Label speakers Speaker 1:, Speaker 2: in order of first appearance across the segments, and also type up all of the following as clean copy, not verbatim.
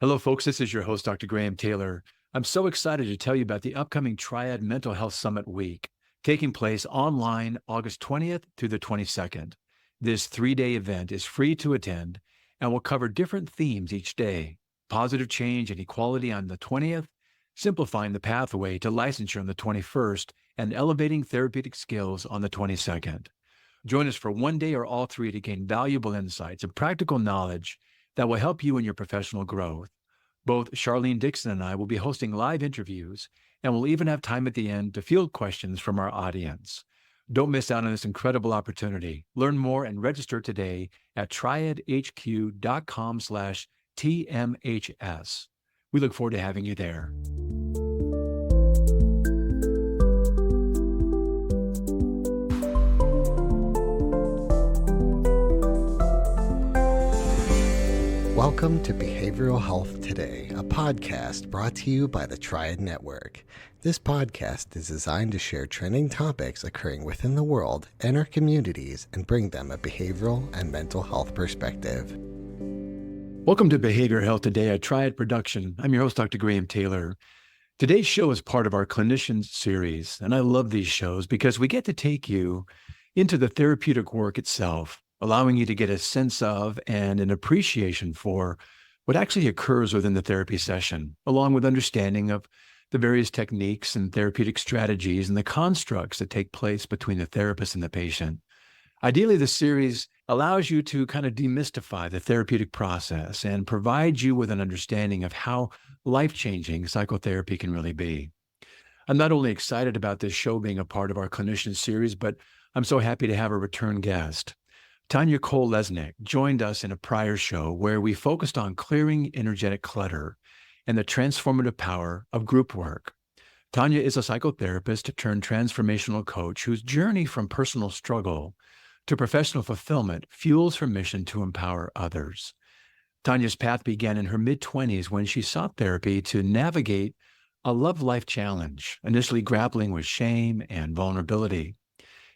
Speaker 1: Hello, folks. This is your host, Dr. Graham Taylor. I'm so excited to tell you about the upcoming Triad Mental Health Summit Week, taking place online August 20th through the 22nd. This 3-day event is free to attend and will cover different themes each day: positive change and equality on the 20th, simplifying the pathway to licensure on the 21st, and elevating therapeutic skills on the 22nd. Join us for one day or all three to gain valuable insights and practical knowledge that will help you in your professional growth. Both Charlene Dixon and I will be hosting live interviews, and we'll even have time at the end to field questions from our audience. Don't miss out on this incredible opportunity. Learn more and register today at triadhq.com/TMHS. We look forward to having you there.
Speaker 2: Welcome to Behavioral Health Today, a podcast brought to you by the Triad Network. This podcast is designed to share trending topics occurring within the world and our communities and bring them a behavioral and mental health perspective.
Speaker 1: Welcome to Behavioral Health Today, a Triad production. I'm your host, Dr. Graham Taylor. Today's show is part of our Clinicians series, and I love these shows because we get to take you into the therapeutic work itself, allowing you to get a sense of and an appreciation for what actually occurs within the therapy session, along with understanding of the various techniques and therapeutic strategies and the constructs that take place between the therapist and the patient. Ideally, the series allows you to kind of demystify the therapeutic process and provide you with an understanding of how life-changing psychotherapy can really be. I'm not only excited about this show being a part of our Clinicians series, but I'm so happy to have a return guest. Tanya Cole-Lesnick joined us in a prior show where we focused on clearing energetic clutter and the transformative power of group work. Tanya is a psychotherapist turned transformational coach whose journey from personal struggle to professional fulfillment fuels her mission to empower others. Tanya's path began in her mid-20s when she sought therapy to navigate a love life challenge, initially grappling with shame and vulnerability.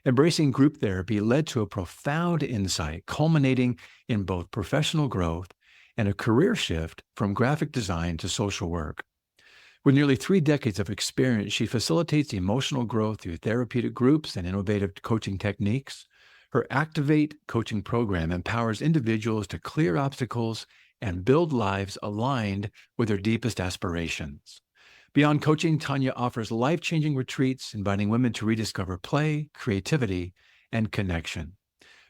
Speaker 1: Embracing group therapy led to a profound insight, culminating in both professional growth and a career shift from graphic design to social work. With nearly 3 decades of experience, she facilitates emotional growth through therapeutic groups and innovative coaching techniques. Her Activate coaching program empowers individuals to clear obstacles and build lives aligned with their deepest aspirations. Beyond coaching, Tanya offers life-changing retreats, inviting women to rediscover play, creativity, and connection.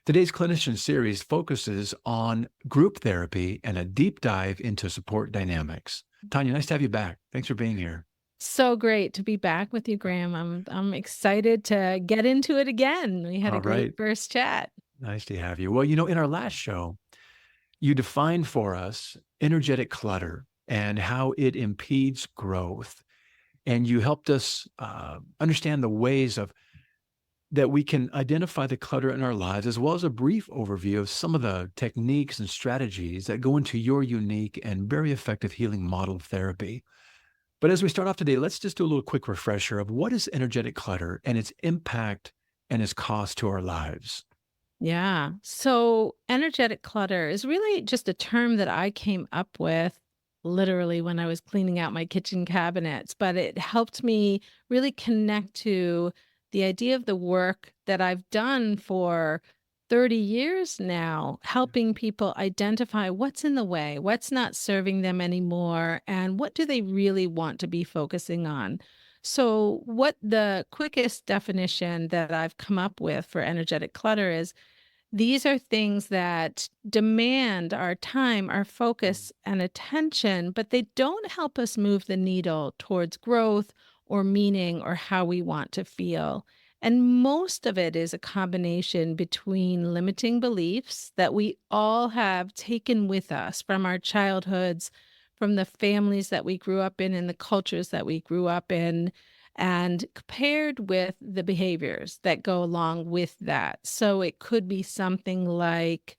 Speaker 1: Today's Clinician series focuses on group therapy and a deep dive into support dynamics. Tanya, nice to have you back. Thanks for being here.
Speaker 3: So great to be back with you, Graham. I'm excited to get into it again. We had
Speaker 1: All
Speaker 3: a great
Speaker 1: right.
Speaker 3: first chat.
Speaker 1: Nice to have you. Well, in our last show, you defined for us energetic clutter and how it impedes growth. And you helped us understand the ways that we can identify the clutter in our lives, as well as a brief overview of some of the techniques and strategies that go into your unique and very effective healing model of therapy. But as we start off today, let's just do a little quick refresher of what is energetic clutter and its impact and its cost to our lives.
Speaker 3: Yeah. So energetic clutter is really just a term that I came up with literally when I was cleaning out my kitchen cabinets, but it helped me really connect to the idea of the work that I've done for 30 years now, helping people identify what's in the way, what's not serving them anymore, and what do they really want to be focusing on. So, what the quickest definition that I've come up with for energetic clutter is these are things that demand our time, our focus, and attention, but they don't help us move the needle towards growth or meaning or how we want to feel. And most of it is a combination between limiting beliefs that we all have taken with us from our childhoods, from the families that we grew up in and the cultures that we grew up in, and paired with the behaviors that go along with that. So it could be something like,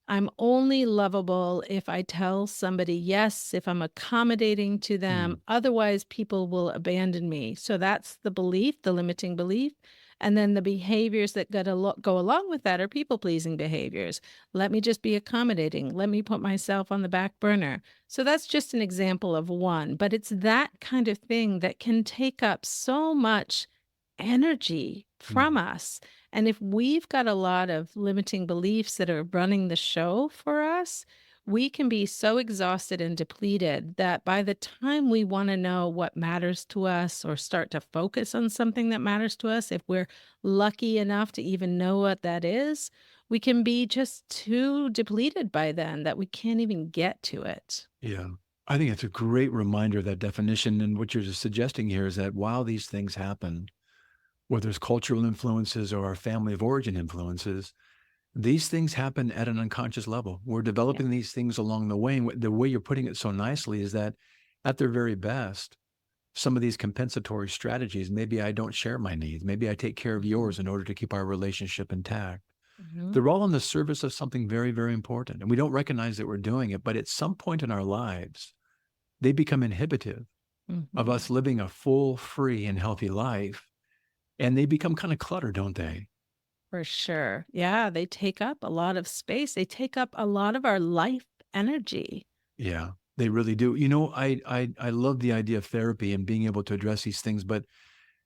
Speaker 3: I'm only lovable if I tell somebody yes, if I'm accommodating to them.
Speaker 1: Mm.
Speaker 3: Otherwise, people will abandon me. So that's the belief, the limiting belief. And then the behaviors that go along with that are people-pleasing behaviors. Let me just be accommodating. Let me put myself on the back burner. So that's just an example of one, but it's that kind of thing that can take up so much energy from
Speaker 1: Mm.
Speaker 3: us. And if we've got a lot of limiting beliefs that are running the show for us, we can be so exhausted and depleted that by the time we want to know what matters to us or start to focus on something that matters to us, if we're lucky enough to even know what that is, we can be just too depleted by then that we can't even get to it.
Speaker 1: Yeah. I think it's a great reminder of that definition. And what you're just suggesting here is that while these things happen, whether it's cultural influences or our family of origin influences, these things happen at an unconscious level. We're
Speaker 3: Yeah.
Speaker 1: developing these things along the way. And the way you're putting it so nicely is that at their very best, some of these compensatory strategies, maybe I don't share my needs. Maybe I take care of
Speaker 3: Mhm.
Speaker 1: yours in order to keep our relationship intact.
Speaker 3: Mhm.
Speaker 1: They're all in the service of something very, very important. And we don't recognize that we're doing it, but at some point in our lives, they become inhibitive of
Speaker 3: Mhm.
Speaker 1: us living a full, free, and healthy life. And they become kind of clutter, don't they?
Speaker 3: For sure. Yeah, they take up a lot of space. They take up a lot of our life energy.
Speaker 1: Yeah, they really do. I love the idea of therapy and being able to address these things, but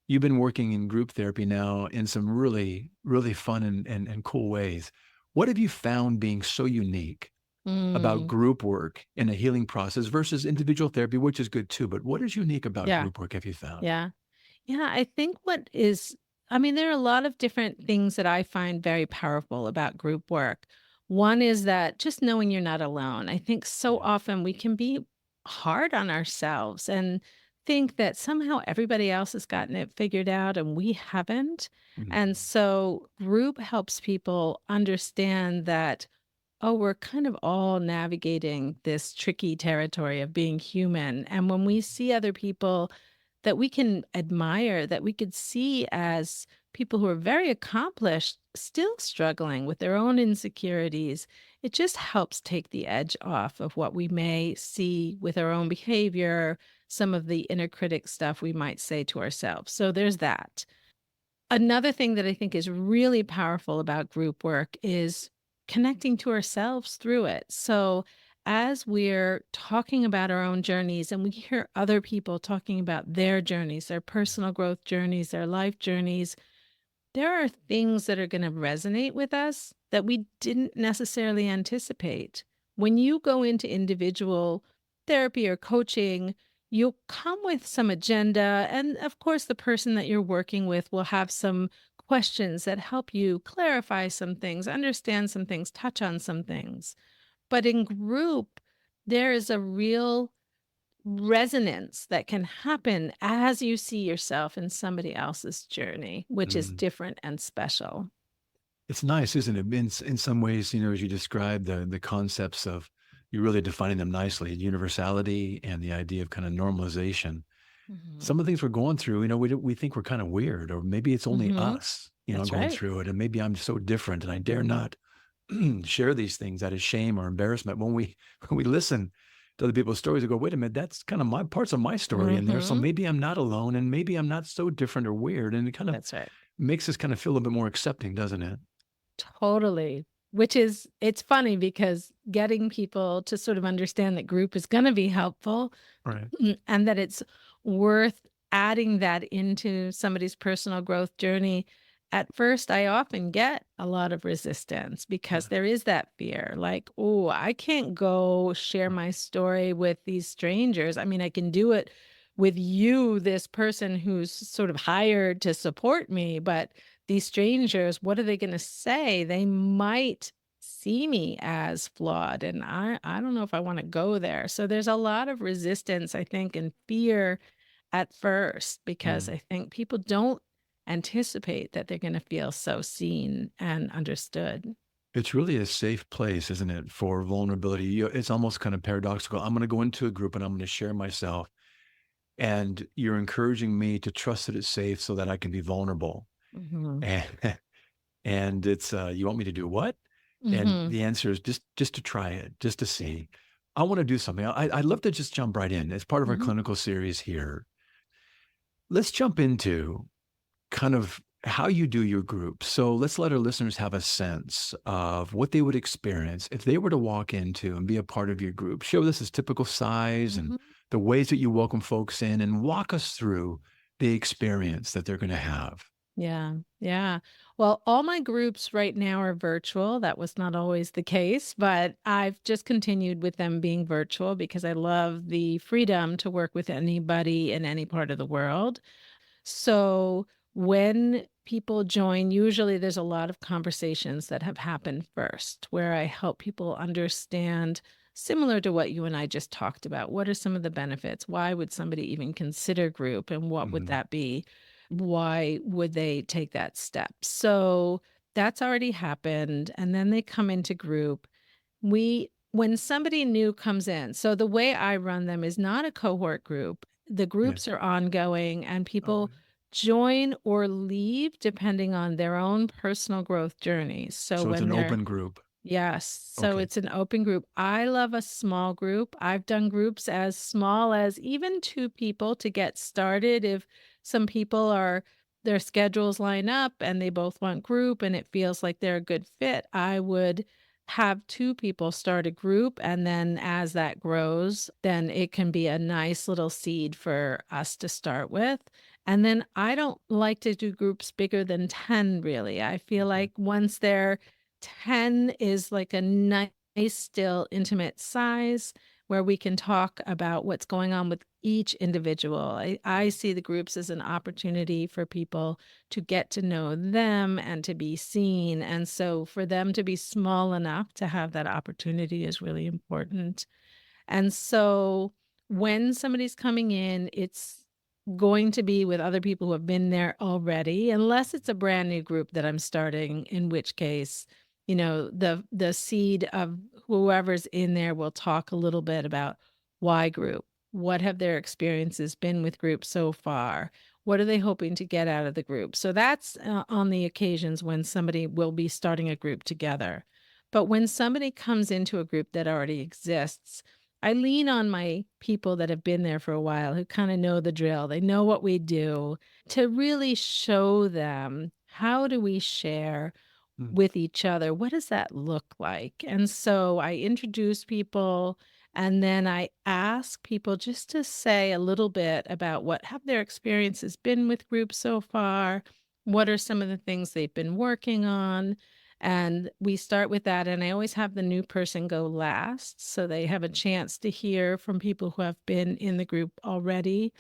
Speaker 1: you've been working in group therapy now in some really, really fun and cool ways. What have you found being so unique about
Speaker 3: Mm,
Speaker 1: group work in a healing process versus individual therapy, which is good too, but what is unique about
Speaker 3: yeah,
Speaker 1: group work have you found?
Speaker 3: yeah. Yeah, I think what is I mean, there are a lot of different things that I find very powerful about group work. One is that just knowing you're not alone. I think so
Speaker 1: Yeah.
Speaker 3: often we can be hard on ourselves and think that somehow everybody else has gotten it figured out and we haven't. And
Speaker 1: Mhm.
Speaker 3: so group helps people understand that, oh, we're kind of all navigating this tricky territory of being human. And when we see other people that we can admire, that we could see as people who are very accomplished, still struggling with their own insecurities, it just helps take the edge off of what we may see with our own behavior, some of the inner critic stuff we might say to ourselves. So there's that. Another thing that I think is really powerful about group work is connecting to ourselves through it. So, as we're talking about our own journeys and we hear other people talking about their journeys, their personal growth journeys, their life journeys, there are things that are going to resonate with us that we didn't necessarily anticipate. When you go into individual therapy or coaching, you'll come with some agenda. And of course, the person that you're working with will have some questions that help you clarify some things, understand some things, touch on some things. But in group, there is a real resonance that can happen as you see yourself in somebody else's journey, which is
Speaker 1: Mm.
Speaker 3: different and special.
Speaker 1: It's nice, isn't it? In some ways, as you described the concepts of you're really defining them nicely, universality and the idea of kind of normalization.
Speaker 3: Mhm.
Speaker 1: Some of the things we're going through, we think we're kind of weird, or maybe it's only
Speaker 3: Mhm.
Speaker 1: us,
Speaker 3: That's
Speaker 1: going
Speaker 3: right.
Speaker 1: through it, and maybe I'm so different, and I dare not share these things out of shame or embarrassment. When we when we listen to other people's stories, we go, "Wait a minute, that's kind of my parts of my story in there. So
Speaker 3: Mhm.
Speaker 1: maybe I'm not alone, and maybe I'm not so different or weird." And it kind of
Speaker 3: That's right.
Speaker 1: makes us kind of feel a little bit more accepting, doesn't it?
Speaker 3: Totally. Which is it's funny because getting people to sort of understand that group is gonna be helpful.
Speaker 1: Right.
Speaker 3: And that it's worth adding that into somebody's personal growth journey. At first, I often get a lot of resistance because
Speaker 1: Yeah.
Speaker 3: there is that fear like, oh, I can't go share
Speaker 1: Right.
Speaker 3: my story with these strangers. I mean, I can do it with you, this person who's sort of hired to support me, but these strangers, what are they going to say? They might see me as flawed and I don't know if I want to go there. So there's a lot of resistance I think and fear at first because
Speaker 1: Mm.
Speaker 3: I think people don't anticipate that they're going to feel so seen and understood.
Speaker 1: It's really a safe place, isn't it, for vulnerability? It's almost kind of paradoxical. I'm going to go into a group and I'm going to share myself, and you're encouraging me to trust that it's safe so that I can be vulnerable.
Speaker 3: Mhm.
Speaker 1: And and it's you want me to do what? And
Speaker 3: Mhm.
Speaker 1: the answer is just to try it, just to see. I want to do something. I'd love to just jump right in. As part of our
Speaker 3: Mhm.
Speaker 1: clinical series here, let's jump into kind of how you do your group. So let's let our listeners have a sense of what they would experience if they were to walk into and be a part of your group. Show this as typical size and
Speaker 3: Mhm.
Speaker 1: the ways that you welcome folks in, and walk us through the experience that they're going to have.
Speaker 3: Yeah, yeah. Well, all my groups right now are virtual. That was not always the case, but I've just continued with them being virtual because I love the freedom to work with anybody in any part of the world. So when people join, usually there's a lot of conversations that have happened first where I help people understand, similar to what you and I just talked about. What are some of the benefits? Why would somebody even consider group and what would
Speaker 1: Mhm.
Speaker 3: that be? Why would they take that step? So that's already happened. And then they come into group. When somebody new comes in, so the way I run them is not a cohort group. The
Speaker 1: Yeah.
Speaker 3: groups are ongoing and
Speaker 1: Oh,
Speaker 3: people join or leave depending on their own personal growth journeys. So
Speaker 1: so it's
Speaker 3: when
Speaker 1: an
Speaker 3: they're
Speaker 1: open group.
Speaker 3: Yes, so
Speaker 1: Okay.
Speaker 3: it's an open group. I love a small group. I've done groups as small as even 2 people to get started if some people are their schedules line up and they both want group and it feels like they're a good fit. I would have 2 people start a group, and then as that grows, then it can be a nice little seed for us to start with. And then I don't like to do groups bigger than 10 really. I feel
Speaker 1: Mhm.
Speaker 3: like once they're 10 is like a nice, still intimate size where we can talk about what's going on with each individual. I see the groups as an opportunity for people to get to know them and to be seen. And so for them to be small enough to have that opportunity is really important. And so when somebody's coming in, it's going to be with other people who have been there already, unless it's a brand new group that I'm starting, in which case, the seed of whoever's in there will talk a little bit about why group. What have their experiences been with group so far? What are they hoping to get out of the group? So that's on the occasions when somebody will be starting a group together. But when somebody comes into a group that already exists, I lean on my people that have been there for a while who kind of know the drill. They know what we do to really show them how do we share
Speaker 1: Mm.
Speaker 3: with each other. What does that look like? And so I introduce people and then I ask people just to say a little bit about what have their experiences been with groups so far? What are some of the things they've been working on? And we start with that. And I always have the new person go last so they have a chance to hear from people who have been in the group already.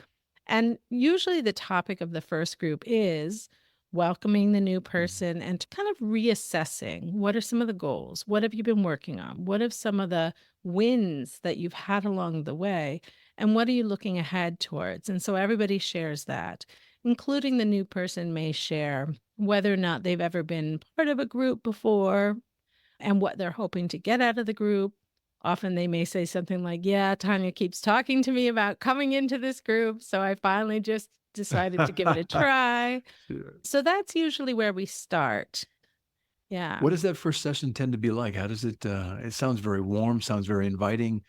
Speaker 3: And usually the topic of the first group is welcoming the new
Speaker 1: Mhm.
Speaker 3: person and kind of reassessing what are some of the goals? What have you been working on? What are some of the wins that you've had along the way? And what are you looking ahead towards? And so everybody shares that, including the new person may share whether or not they've ever been part of a group before and what they're hoping to get out of the group. Often they may say something like, "Yeah, Tanya keeps talking to me about coming into this group, so I finally just decided to give it a try."
Speaker 1: Sure.
Speaker 3: So that's usually where we start. Yeah.
Speaker 1: What does that first session tend to be like? How does it, it sounds very warm, sounds very inviting,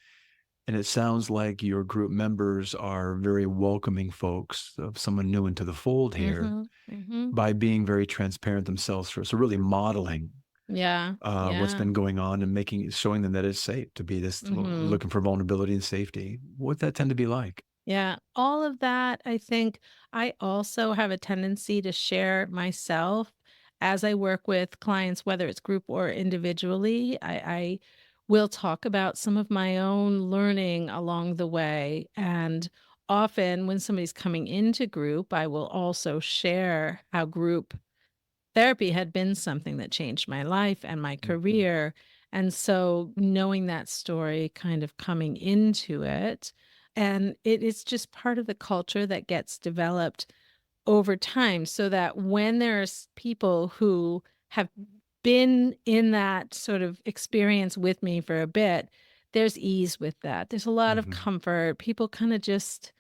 Speaker 1: and it sounds like your group members are very welcoming folks of someone new into the fold here
Speaker 3: Mhm. Mhm.
Speaker 1: by being very transparent themselves first. So really modeling
Speaker 3: Yeah.
Speaker 1: what's
Speaker 3: Yeah.
Speaker 1: been going on and showing them that it's safe to be this,
Speaker 3: Mhm.
Speaker 1: looking for vulnerability and safety. What that tend to be like?
Speaker 3: Yeah, all of that, I think I also have a tendency to share myself as I work with clients, whether it's group or individually. I will talk about some of my own learning along the way. And often when somebody's coming into group, I will also share how group therapy had been something that changed my life and my
Speaker 1: Mhm.
Speaker 3: career. And so knowing that story, kind of coming into it, and it is just part of the culture that gets developed over time so that when there's people who have been in that sort of experience with me for a bit, there's ease with that. There's a lot of
Speaker 1: Mhm.
Speaker 3: comfort. People kind of just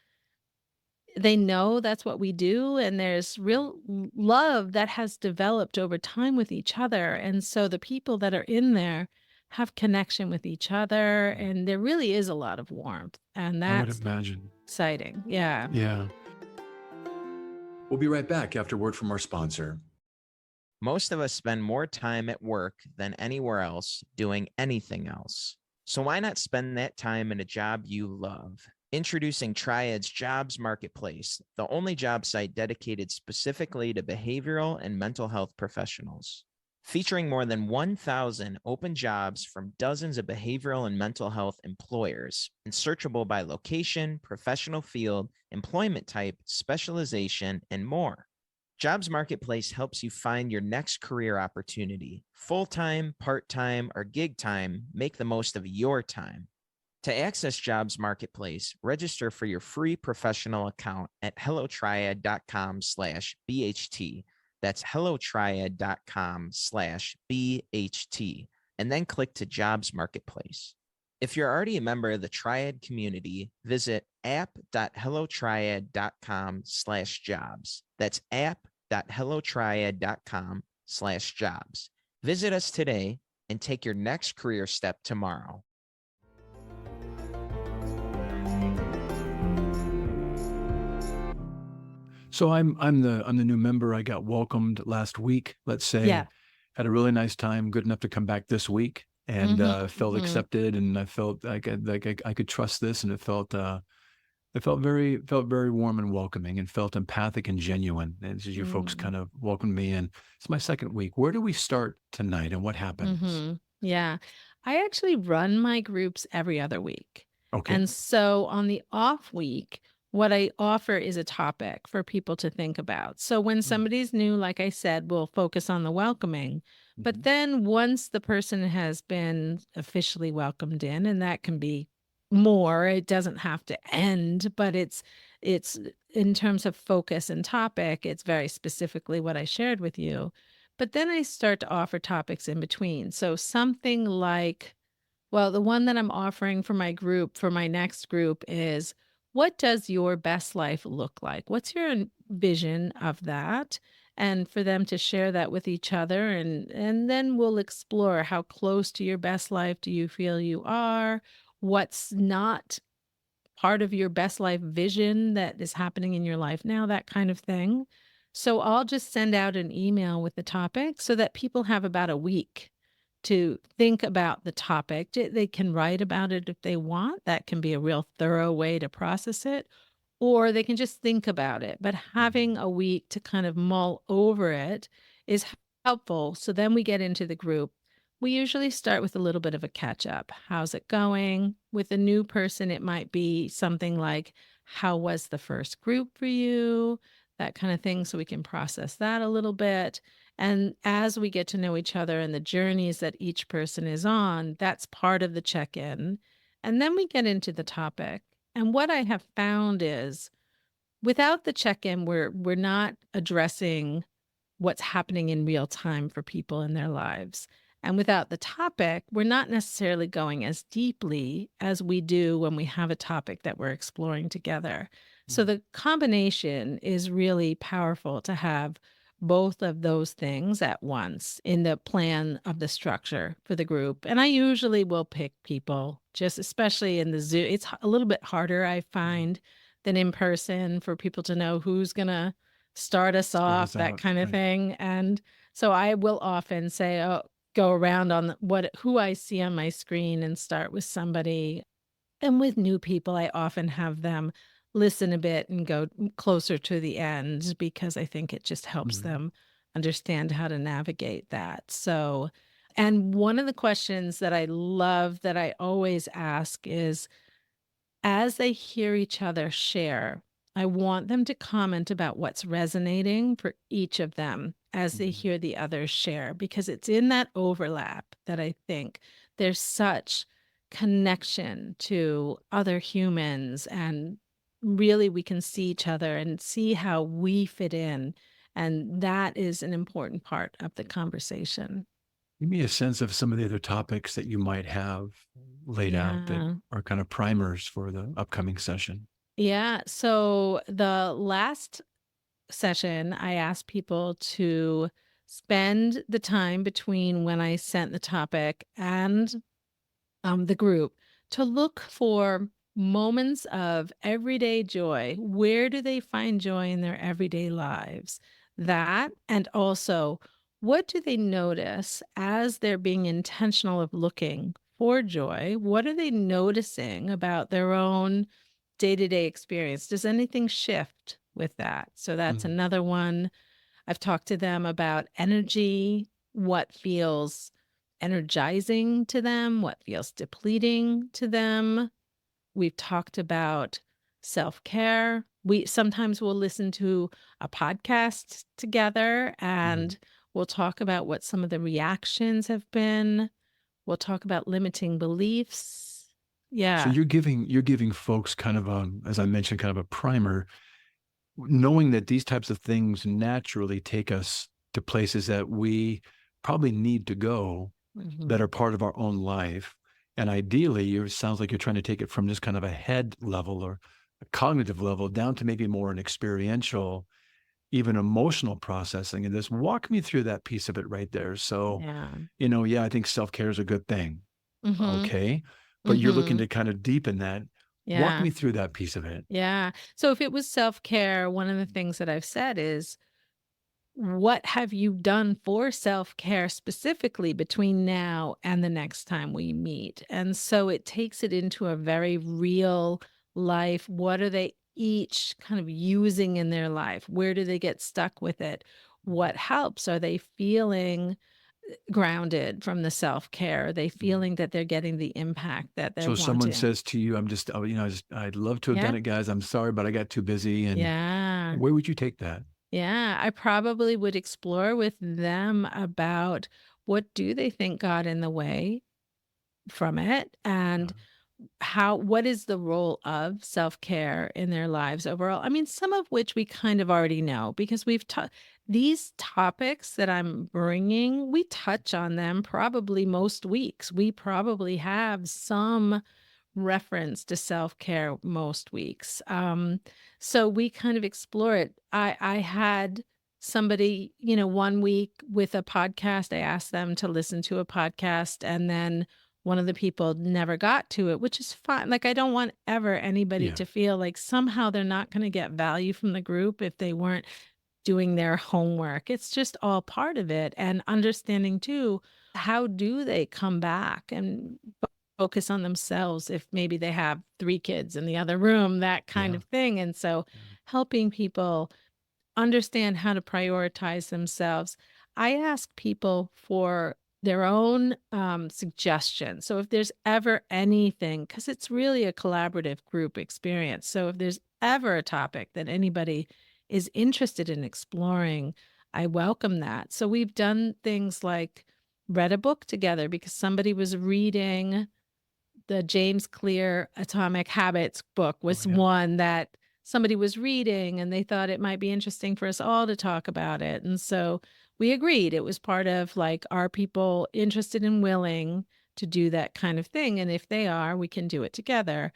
Speaker 3: they know that's what we do, and there's real love that has developed over time with each other, and so the people that are in there have connection with each other,
Speaker 1: Mm.
Speaker 3: and there really is a lot of warmth, and
Speaker 1: I would
Speaker 3: that's
Speaker 1: imagine.
Speaker 3: exciting. Yeah.
Speaker 1: Yeah. We'll be right back after word from our sponsor.
Speaker 4: Most of us spend more time at work than anywhere else doing anything else. So why not spend that time in a job you love? Introducing Triad's Jobs Marketplace, the only job site dedicated specifically to behavioral and mental health professionals. Featuring more than 1,000 open jobs from dozens of behavioral and mental health employers, and searchable by location, professional field, employment type, specialization, and more. Jobs Marketplace helps you find your next career opportunity. Full-time, part-time, or gig time, make the most of your time. To access Jobs Marketplace, register for your free professional account at hellotriad.com/BHT. That's hellotriad.com/BHT, and then click to Jobs Marketplace. If you're already a member of the Triad community, visit app.hellotriad.com/jobs. That's app.hellotriad.com/jobs. Visit us today and take your next career step tomorrow.
Speaker 1: So I'm the new member. I got welcomed last week, let's say.
Speaker 3: Yeah.
Speaker 1: Had a really nice time, good enough to come back this week, and felt
Speaker 3: Mhm.
Speaker 1: accepted, and I felt I could trust this, and it felt very warm and welcoming, and felt empathic and genuine as you folks
Speaker 3: Mm.
Speaker 1: kind of welcomed me in. It's my second week. Where do we start tonight, and what happens?
Speaker 3: Yeah. I actually run my groups every other week.
Speaker 1: Okay.
Speaker 3: And so on the off week, what I offer is a topic for people to think about. So when somebody's new, like I said, we'll focus on the welcoming. But
Speaker 1: Mhm.
Speaker 3: then once the person has been officially welcomed in, and that can be more, it doesn't have to end, but it's in terms of focus and topic, it's very specifically what I shared with you. But then I start to offer topics in between. So something like, well, the one that I'm offering for my group, for my next group is, what does your best life look like? What's your vision of that? And for them to share that with each other, and then we'll explore how close to your best life do you feel you are? What's not part of your best life vision that is happening in your life now, that kind of thing. So I'll just send out an email with the topic so that people have about a week to think about the topic. They can write about it if they want. That can be a real thorough way to process it, or they can just think about it. But having
Speaker 1: Mhm.
Speaker 3: a week to kind of mull over it is helpful. So then we get into the group. We usually start with a little bit of a catch up. How's it going? With a new person, it might be something like, how was the first group for you? That kind of thing. So we can process that a little bit. And as we get to know each other and the journeys that each person is on, that's part of the check in. And then we get into the topic. And what I have found is, without the check-in, we're not addressing what's happening in real time for people in their lives. And without the topic, we're not necessarily going as deeply as we do when we have a topic that we're exploring together. So
Speaker 1: Mm.
Speaker 3: the combination is really powerful to have both of those things at once in the plan of the structure for the group. And I usually will pick people, just especially in the Zoom. It's a little bit harder, I
Speaker 1: Mhm.
Speaker 3: find, than in person, for people to know who's going to start us
Speaker 1: Start
Speaker 3: off,
Speaker 1: us
Speaker 3: that
Speaker 1: out,
Speaker 3: kind of
Speaker 1: right.
Speaker 3: thing. And so I will often say, oh, go around on who I see on my screen and start with somebody. And with new people, I often have them listen a bit and go closer to the end, because I think it just helps
Speaker 1: Mhm.
Speaker 3: them understand how to navigate that. So, and one of the questions that I love that I always ask is, as they hear each other share, I want them to comment about what's resonating for each of them as they
Speaker 1: Mhm.
Speaker 3: hear the others share, because it's in that overlap that I think there's such connection to other humans. And really, we can see each other and see how we fit in. And that is an important part of the conversation.
Speaker 1: Give me a sense of some of the other topics that you might have laid out that
Speaker 3: Yeah.
Speaker 1: are kind of primers for the upcoming session.
Speaker 3: Yeah. So the last session, I asked people to spend the time between when I sent the topic and the group to look for moments of everyday joy. Where do they find joy in their everyday lives? That, and also, what do they notice as they're being intentional of looking for joy? What are they noticing about their own day-to-day experience? Does anything shift with that? So that's
Speaker 1: Mm.
Speaker 3: another one. I've talked to them about energy, what feels energizing to them, what feels depleting to them. We've talked about self-care. We sometimes will listen to a podcast together
Speaker 1: Mm.
Speaker 3: and we'll talk about what some of the reactions have been. We'll talk about limiting beliefs.
Speaker 1: So
Speaker 3: Yeah.
Speaker 1: you're giving folks kind of as I mentioned, kind of a primer, knowing that these types of things naturally take us to places that we probably need to go that
Speaker 3: Mhm.
Speaker 1: are part of our own life. And ideally, it sounds like you're trying to take it from just kind of a head level or a cognitive level down to maybe more an experiential, even emotional processing. And just walk me through that piece of it right there. So,
Speaker 3: Yeah.
Speaker 1: yeah, I think self care is a good thing.
Speaker 3: Mhm.
Speaker 1: Okay. But you're looking
Speaker 3: Mhm.
Speaker 1: to kind of deepen that. Walk
Speaker 3: Yeah.
Speaker 1: me through that piece of it.
Speaker 3: Yeah. So if it was self-care, one of the things that I've said is, what have you done for self-care specifically between now and the next time we meet? And so it takes it into a very real life. What are they each kind of using in their life? Where do they get stuck with it? What helps? Are they feeling grounded from the self-care? Are they
Speaker 1: Mhm.
Speaker 3: feeling that they're getting the impact that they're
Speaker 1: So if someone
Speaker 3: wanting?
Speaker 1: says to you, I'm just, I'd love to have done
Speaker 3: Yeah.
Speaker 1: it, guys. I'm sorry, but I got too busy. And
Speaker 3: Yeah.
Speaker 1: where would you take that?
Speaker 3: Yeah, I probably would explore with them about what do they think got in the way from it
Speaker 1: Uh,
Speaker 3: and what is the role of self-care in their lives overall. I mean, some of which we kind of already know because we've taught these topics that I'm bringing, we touch on them probably most weeks. We probably have some reference to self-care most weeks. So we kind of explore it. I had somebody, one week with a podcast. I asked them to listen to a podcast and then one of the people never got to it, which is fine. Like I don't want ever anybody
Speaker 1: yeah.
Speaker 3: to feel like somehow they're not going to get value from the group if they weren't doing their homework. It's just all part of it and understanding too, how do they come back and focus on themselves if maybe they have 3 kids in the other room, that kind
Speaker 1: Yeah.
Speaker 3: of thing. And so
Speaker 1: Yeah.
Speaker 3: helping people understand how to prioritize themselves. I ask people for their own suggestions. So if there's ever anything, because it's really a collaborative group experience. So if there's ever a topic that anybody is interested in exploring, I welcome that. So we've done things like read a book together because somebody was reading the James Clear Atomic Habits book
Speaker 1: Oh,
Speaker 3: was
Speaker 1: yeah.
Speaker 3: one that somebody was reading and they thought it might be interesting for us all to talk about it. And so we agreed it was part of like, are people interested and willing to do that kind of thing? And if they are, we can do it together.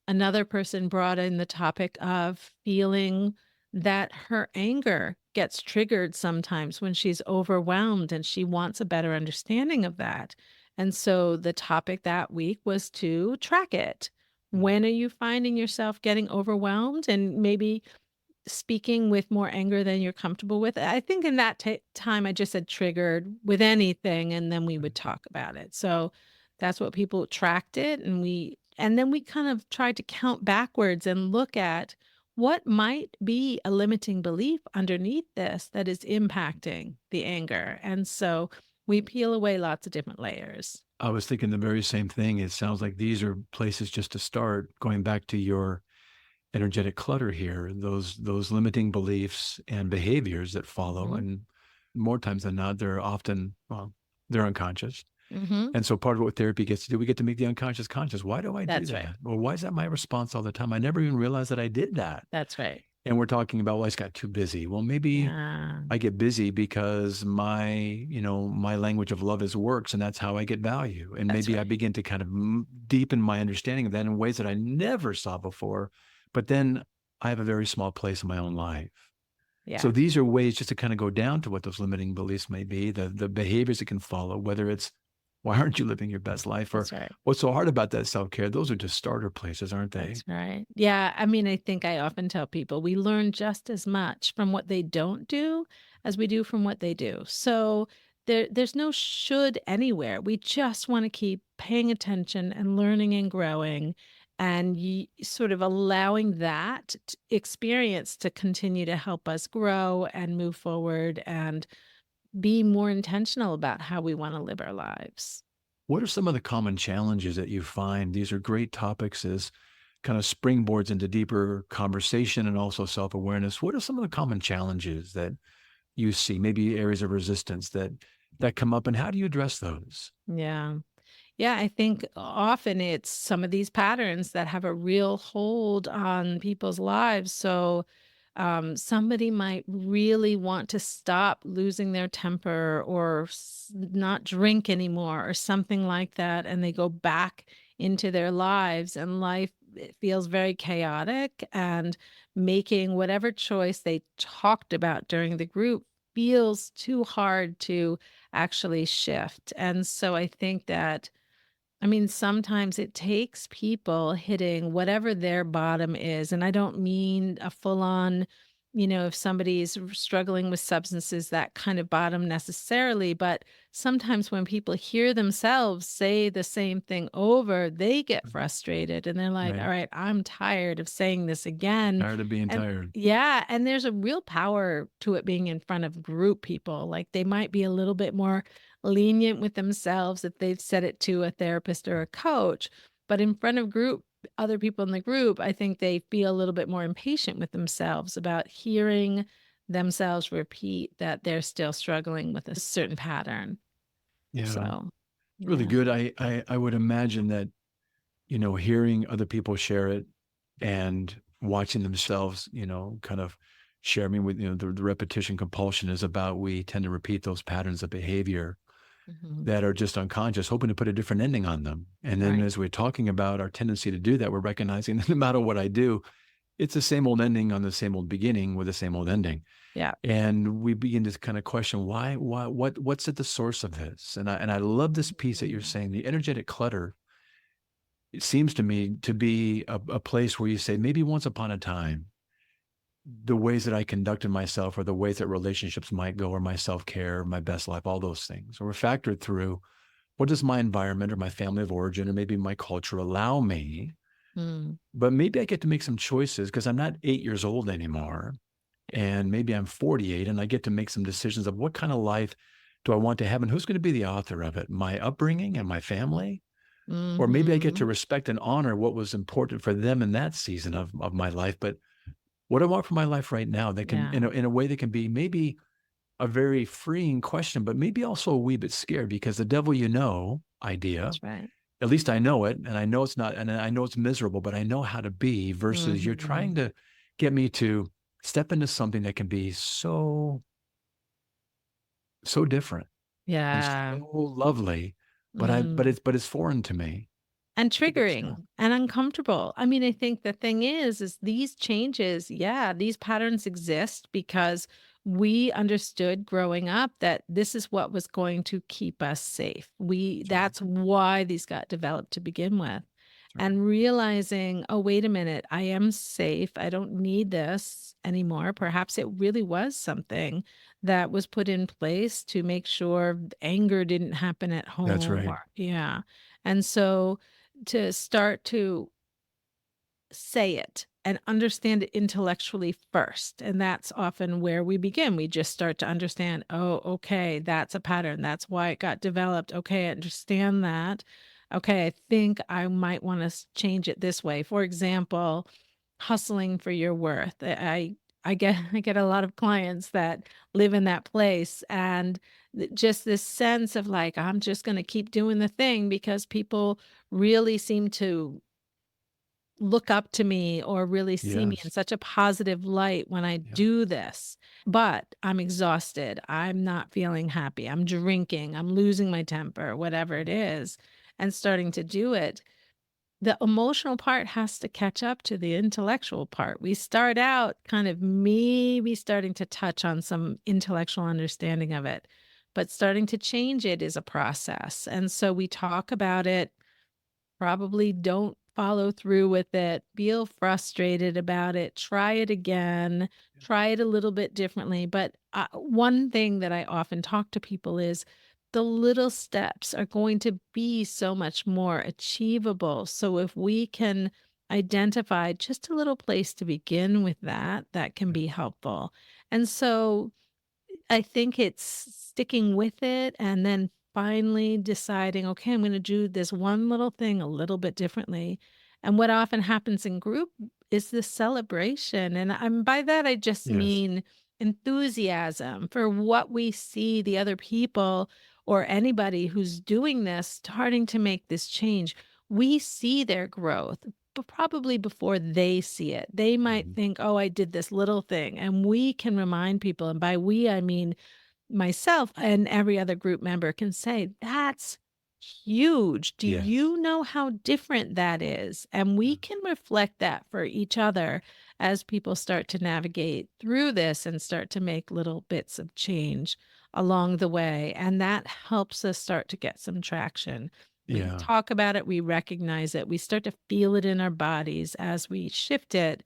Speaker 3: Another person brought in the topic of feeling that her anger gets triggered sometimes when she's overwhelmed and she wants a better understanding of that. And so the topic that week was to track it.
Speaker 1: Mm.
Speaker 3: When are you finding yourself getting overwhelmed and maybe speaking with more anger than you're comfortable with? I think in that time I just said triggered with anything and then we would
Speaker 1: Right.
Speaker 3: talk about it. So that's what people tracked it and then we kind of tried to count backwards and look at what might be a limiting belief underneath this that is impacting the anger. And so we peel away lots of different layers.
Speaker 1: I was thinking the very same thing. It sounds like these are places just to start, going back to your energetic clutter here, those limiting beliefs and behaviors that follow.
Speaker 3: Mhm.
Speaker 1: And more times than not, they're often, well, they're unconscious.
Speaker 3: Mhm.
Speaker 1: And so part of what therapy gets to do, we get to make the unconscious conscious. Why do I do
Speaker 3: That's right.
Speaker 1: that? Or why is that my response all the time? I never even realized that I did that.
Speaker 3: That's right.
Speaker 1: And we're talking about, well, I just got too busy. Well, maybe
Speaker 3: Yeah.
Speaker 1: I get busy because my language of love is works, and that's how I get value. And
Speaker 3: That's
Speaker 1: maybe I
Speaker 3: right.
Speaker 1: begin to kind of deepen my understanding of that in ways that I never saw before. But then I have a very small place in my own life. So
Speaker 3: Yeah.
Speaker 1: these are ways just to kind of go down to what those limiting beliefs may be, the behaviors that can follow, whether it's why aren't you living your best life or
Speaker 3: That's right.
Speaker 1: what's so hard about that self-care? Those are just starter places, aren't they?
Speaker 3: That's right. Yeah, I mean, I think I often tell people we learn just as much from what they don't do as we do from what they do. So there's no should anywhere. We just want to keep paying attention and learning and growing and sort of allowing that experience to continue to help us grow and move forward and be more intentional about how we want to live our lives.
Speaker 1: What are some of the common challenges that you find? These are great topics as kind of springboards into deeper conversation and also self-awareness. What are some of the common challenges that you see, maybe areas of resistance that come up, and how do you address those?
Speaker 3: Yeah. Yeah, I think often it's some of these patterns that have a real hold on people's lives. So, somebody might really want to stop losing their temper or not drink anymore or something like that. And they go back into their lives, and life it feels very chaotic. And making whatever choice they talked about during the group feels too hard to actually shift. And so I think that I mean, sometimes it takes people hitting whatever their bottom is. And I don't mean a full on, if somebody's struggling with substances, that kind of bottom necessarily. But sometimes when people hear themselves say the same thing over, they get
Speaker 1: Mhm.
Speaker 3: frustrated and they're like, all
Speaker 1: Right.
Speaker 3: right, I'm tired of saying this again.
Speaker 1: Tired of being
Speaker 3: And
Speaker 1: tired.
Speaker 3: yeah, and there's a real power to it being in front of group people. Like they might be a little bit more lenient with themselves if they've said it to a therapist or a coach. But in front of other people in the group, I think they feel a little bit more impatient with themselves about hearing themselves repeat that they're still struggling with a certain pattern.
Speaker 1: Yeah.
Speaker 3: So,
Speaker 1: Really
Speaker 3: yeah.
Speaker 1: good. I would imagine that, hearing other people share it and watching themselves, kind of share me with, the repetition compulsion is about we tend to repeat those patterns of behavior
Speaker 3: Mhm.
Speaker 1: that are just unconscious, hoping to put a different ending on them. And then
Speaker 3: Right.
Speaker 1: as we're talking about our tendency to do that, we're recognizing that no matter what I do, it's the same old ending on the same old beginning with the same old ending.
Speaker 3: Yeah.
Speaker 1: And we begin to kind of question why, what's at the source of this? And I love this piece that you're
Speaker 3: Mhm.
Speaker 1: saying, the energetic clutter. It seems to me to be a place where you say, maybe once upon a time, the ways that I conducted myself or the ways that relationships might go or my self-care, my best life, all those things were factored through what does my environment or my family of origin or maybe my culture allow me?
Speaker 3: Mm.
Speaker 1: But maybe I get to make some choices because I'm not 8 years old anymore. And maybe I'm 48 and I get to make some decisions of what kind of life do I want to have and who's going to be the author of it? My upbringing and my family? Or maybe I get to
Speaker 3: Mhm.
Speaker 1: respect and honor what was important for them in that season of my life. But what I want for my life right now that can,
Speaker 3: Yeah.
Speaker 1: in a way that can be maybe a very freeing question, but maybe also a wee bit scared because the devil idea,
Speaker 3: That's right.
Speaker 1: at least I know it, and I know it's not, and I know it's miserable, but I know how to be versus you're trying
Speaker 3: Mhm.
Speaker 1: to get me to step into something that can be so different and
Speaker 3: Yeah.
Speaker 1: so lovely,
Speaker 3: Mm.
Speaker 1: but it's foreign to me.
Speaker 3: And
Speaker 1: It makes sense.
Speaker 3: triggering and uncomfortable. I mean, I think the thing is these changes, yeah, these patterns exist because we understood growing up that this is what was going to keep us safe.
Speaker 1: That's right.
Speaker 3: That's why these got developed to begin with.
Speaker 1: That's right.
Speaker 3: And realizing, oh, wait a minute, I am safe. I don't need this anymore. Perhaps it really was something that was put in place to make sure anger didn't happen at
Speaker 1: That's
Speaker 3: home
Speaker 1: right.
Speaker 3: or, yeah. And so, to start to say it and understand it intellectually first. And that's often where we begin. We just start to understand, oh, okay, that's a pattern. That's why it got developed. Okay, I understand that. Okay, I think I might want to change it this way. For example, hustling for your worth. I get I get a lot of clients that live in that place and just this sense of like I'm just going to keep doing the thing because people really seem to look up to me or really see me in
Speaker 1: Yes.
Speaker 3: such a positive light when I
Speaker 1: Yeah.
Speaker 3: do this. But I'm exhausted. I'm not feeling happy. I'm drinking. I'm losing my temper, whatever it is, and starting to do it. The emotional part has to catch up to the intellectual part. We start out kind of maybe starting to touch on some intellectual understanding of it, but starting to change it is a process. And so we talk about it. Probably don't follow through with it, feel frustrated about it, try it again, try it a little bit differently. But one thing that I often talk to people is the little steps are going to be so much more achievable. So if we can identify just a little place to begin with that, that can be helpful. And so I think it's sticking with it and then finally deciding, okay, I'm going to do this one little thing a little bit differently. And what often happens in group is the celebration. And by that, I just
Speaker 1: Yes.
Speaker 3: mean enthusiasm for what we see the other people or anybody who's doing this starting to make this change. We see their growth, but probably before they see it. They might
Speaker 1: Mhm.
Speaker 3: think, oh, I did this little thing. And we can remind people, and by we, I mean myself and every other group member can say, that's huge. Do
Speaker 1: Yes.
Speaker 3: you know how different that is? And we can reflect that for each other as people start to navigate through this and start to make little bits of change along the way. And that helps us start to get some traction. We
Speaker 1: Yeah.
Speaker 3: talk about it, we recognize it, we start to feel it in our bodies as we shift it.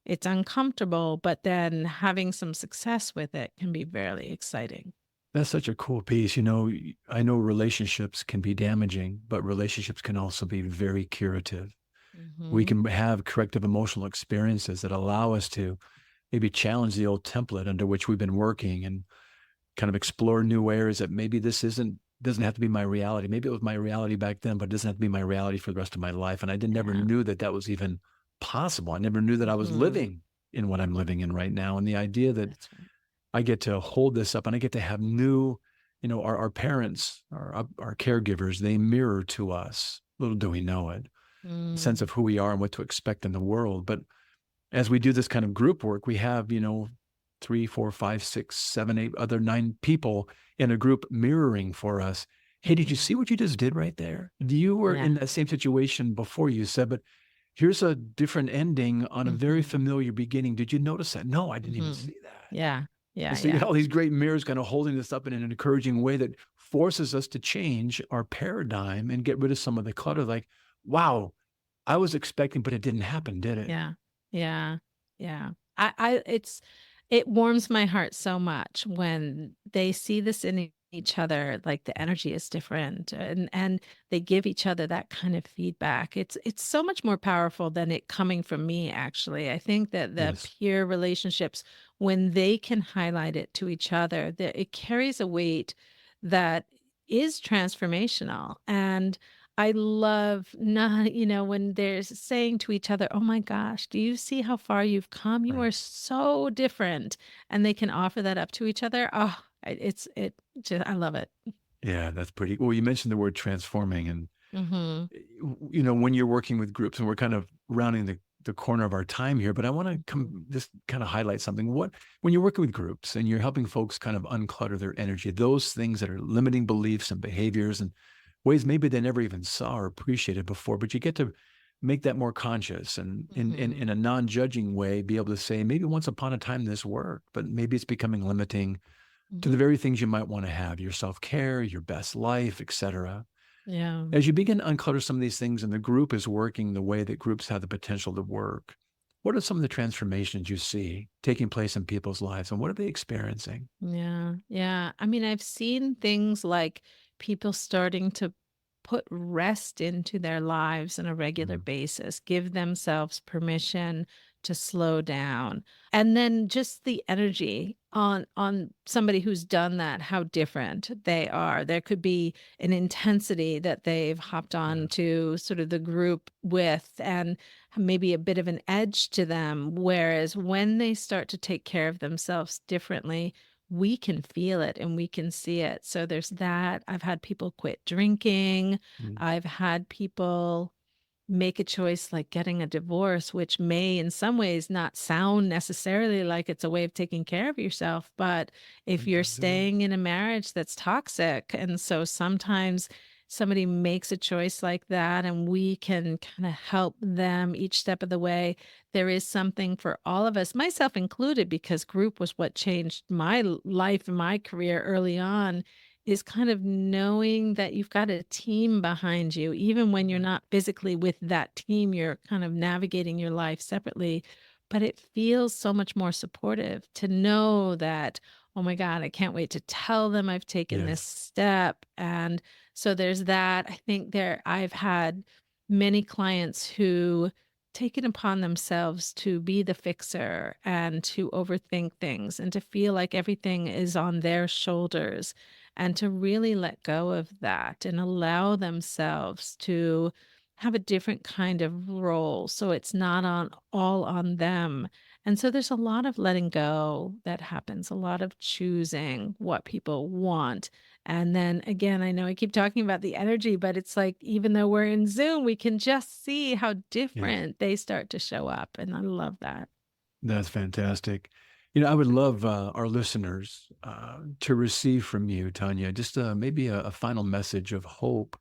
Speaker 3: It's uncomfortable, but then having some success with it can be very exciting.
Speaker 1: That's such a cool piece. I know relationships can be damaging, but relationships can also be very curative. We
Speaker 3: Mhm.
Speaker 1: can have corrective emotional experiences that allow us to maybe challenge the old template under which we've been working and kind of explore new areas that maybe this doesn't have to be my reality. Maybe it was my reality back then, but it doesn't have to be my reality for the rest of my life. And I didn't never
Speaker 3: Yeah.
Speaker 1: knew that that was even possible. I never knew that I was
Speaker 3: Mhm.
Speaker 1: living in what I'm living in right now. And the idea that
Speaker 3: That's right.
Speaker 1: I get to hold this up and I get to have new, our parents, our caregivers, they mirror to us. Little do we know it, a sense
Speaker 3: Mm.
Speaker 1: of who we are and what to expect in the world. But as we do this kind of group work, we have, 3, 4, 5, 6, 7, 8, other 9 people in a group mirroring for us. Hey, did you
Speaker 3: Mhm.
Speaker 1: see what you just did right there? You were
Speaker 3: Yeah.
Speaker 1: in that same situation before, you said, but here's a different ending on a very
Speaker 3: Mhm.
Speaker 1: familiar beginning. Did you notice that? No, I didn't even
Speaker 3: Mhm.
Speaker 1: see that.
Speaker 3: Yeah.
Speaker 1: And
Speaker 3: Yeah,
Speaker 1: so you got
Speaker 3: yeah.
Speaker 1: all these great mirrors kind of holding this up in an encouraging way that forces us to change our paradigm and get rid of some of the clutter. Like, wow, I was expecting, but it didn't happen, did it?
Speaker 3: Yeah. Yeah. Yeah. It warms my heart so much when they see this in each other, like the energy is different and they give each other that kind of feedback. It's so much more powerful than it coming from me, actually. I think that the
Speaker 1: Yes.
Speaker 3: peer relationships, when they can highlight it to each other, that it carries a weight that is transformational. And I love not, when they're saying to each other, "Oh my gosh, do you see how far you've come? You
Speaker 1: Right.
Speaker 3: are so different." And they can offer that up to each other. Oh, it just, I love it.
Speaker 1: Yeah, that's pretty well, you mentioned the word transforming and,
Speaker 3: Mhm.
Speaker 1: when you're working with groups and we're kind of rounding the corner of our time here, but I wanna
Speaker 3: Mhm.
Speaker 1: come just kinda highlight something. When you're working with groups and you're helping folks kind of unclutter their energy, those things that are limiting beliefs and behaviors and ways maybe they never even saw or appreciated before, but you get to make that more conscious and in
Speaker 3: Mhm.
Speaker 1: a non-judging way, be able to say, "Maybe once upon a time this worked, but maybe it's becoming limiting to the
Speaker 3: Mhm.
Speaker 1: very things you might wanna have, your self-care, your best life, etcetera."
Speaker 3: Yeah.
Speaker 1: As you begin to unclutter some of these things and the group is working the way that groups have the potential to work, what are some of the transformations you see taking place in people's lives and what are they experiencing?
Speaker 3: Yeah, yeah. I mean, I've seen things like people starting to put rest into their lives on a regular
Speaker 1: Mm,
Speaker 3: basis, give themselves permission to slow down. And then just the energy on somebody who's done that, how different they are. There could be an intensity that they've hopped on
Speaker 1: yes.
Speaker 3: to sort of the group with and maybe a bit of an edge to them. Whereas when they start to take care of themselves differently, we can feel it and we can see it. So there's that. I've had people quit drinking.
Speaker 1: Mm,
Speaker 3: I've had people make a choice like getting a divorce, which may in some ways not sound necessarily like it's a way of taking care of yourself. But if you're
Speaker 1: sometimes it is.
Speaker 3: staying in a marriage that's toxic, and so sometimes somebody makes a choice like that, and we can kind of help them each step of the way. There is something for all of us, myself included, because group was what changed my life and my career early on is kind of knowing that you've got a team behind you. Even when you're not physically with that team, you're kind of navigating your life separately. But it feels so much more supportive to know that, oh my God, I can't wait to tell them I've taken this
Speaker 1: Yes.
Speaker 3: step. And so there's that. I think I've had many clients who take it upon themselves to be the fixer and to overthink things and to feel like everything is on their shoulders and to really let go of that and allow themselves to have a different kind of role so it's not on all on them. And so there's a lot of letting go that happens, a lot of choosing what people want. And then again, I know I keep talking about the energy, but it's like even though we're in Zoom, we can just see how
Speaker 1: Yes.
Speaker 3: different they start to show up. And I love that.
Speaker 1: That's fantastic. I would love our listeners to receive from you, Tanya, just maybe a final message of hope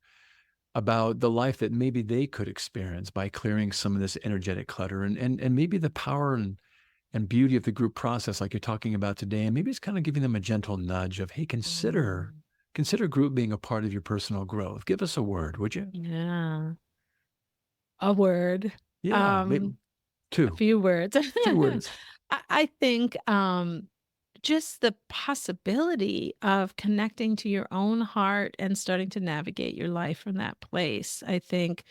Speaker 1: about the life that maybe they could experience by clearing some of this energetic clutter and maybe the power and beauty of the group process like you're talking about today. And maybe it's kind of giving them a gentle nudge of, hey,
Speaker 3: Mm.
Speaker 1: consider group being a part of your personal growth. Give us a word, would you?
Speaker 3: Yeah. A word.
Speaker 1: Yeah, maybe
Speaker 3: Um, a
Speaker 1: two,
Speaker 3: few words.
Speaker 1: two words.
Speaker 3: I think just the possibility of connecting to your own heart and starting to navigate your life from that place, I think,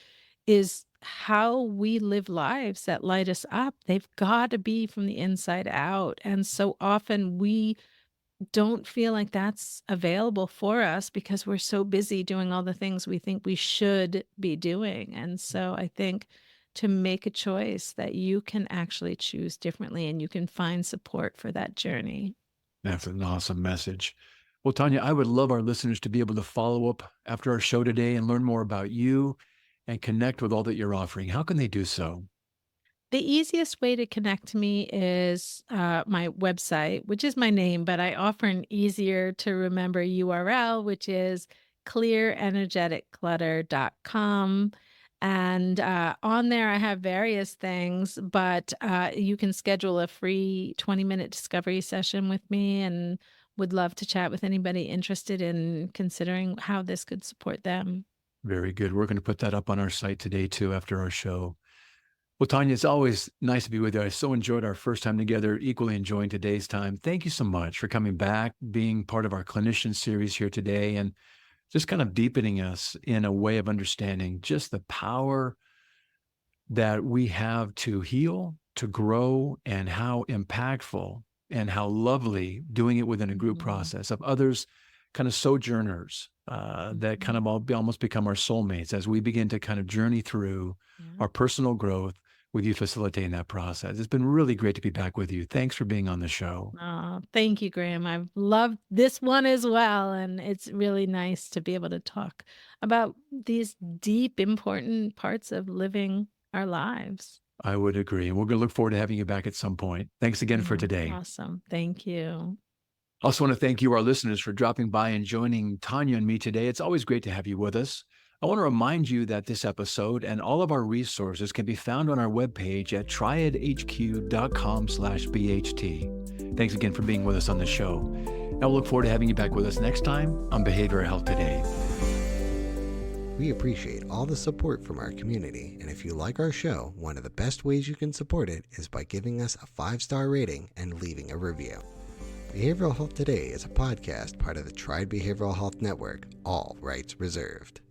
Speaker 3: is how we live lives that light us up. They've got to be from the inside out. And so often we don't feel like that's available for us because we're so busy doing all the things we think we should be doing. And so I think to make a choice that you can actually choose differently and you can find support for that journey.
Speaker 1: That's an awesome message. Well, Tanya, I would love our listeners to be able to follow up after our show today and learn more about you and connect with all that you're offering. How can they do so?
Speaker 3: The easiest way to connect to me is my website, which is my name, but I offer an easier to remember URL, which is clearenergeticclutter.com. And on there, I have various things, but you can schedule a free 20-minute discovery session with me and would love to chat with anybody interested in considering how this could support them.
Speaker 1: Very good. We're going to put that up on our site today, too, after our show. Well, Tanya, it's always nice to be with you. I so enjoyed our first time together, equally enjoying today's time. Thank you so much for coming back, being part of our Clinicians series here today, and just kind of deepening us in a way of understanding just the power that we have to heal, to grow, and how impactful and how lovely doing it within a group
Speaker 3: Mhm.
Speaker 1: process of others, kind of sojourners that kind
Speaker 3: Mhm.
Speaker 1: of almost become our soulmates as we begin to kind of journey through
Speaker 3: Yeah.
Speaker 1: our personal growth with you facilitating that process. It's been really great to be back with you. Thanks for being on the show.
Speaker 3: Oh, thank you, Graham. I've loved this one as well. And it's really nice to be able to talk about these deep, important parts of living our lives.
Speaker 1: I would agree. And we're going to look forward to having you back at some point. Thanks again for today.
Speaker 3: Awesome. Thank you.
Speaker 1: Also want to thank you, our listeners, for dropping by and joining Tanya and me today. It's always great to have you with us. I want to remind you that this episode and all of our resources can be found on our webpage at triadhq.com/BHT. Thanks again for being with us on the show. Now we'll look forward to having you back with us next time on Behavioral Health Today.
Speaker 2: We appreciate all the support from our community, and if you like our show, one of the best ways you can support it is by giving us a 5-star rating and leaving a review. Behavioral Health Today is a podcast part of the Triad Behavioral Health Network, all rights reserved.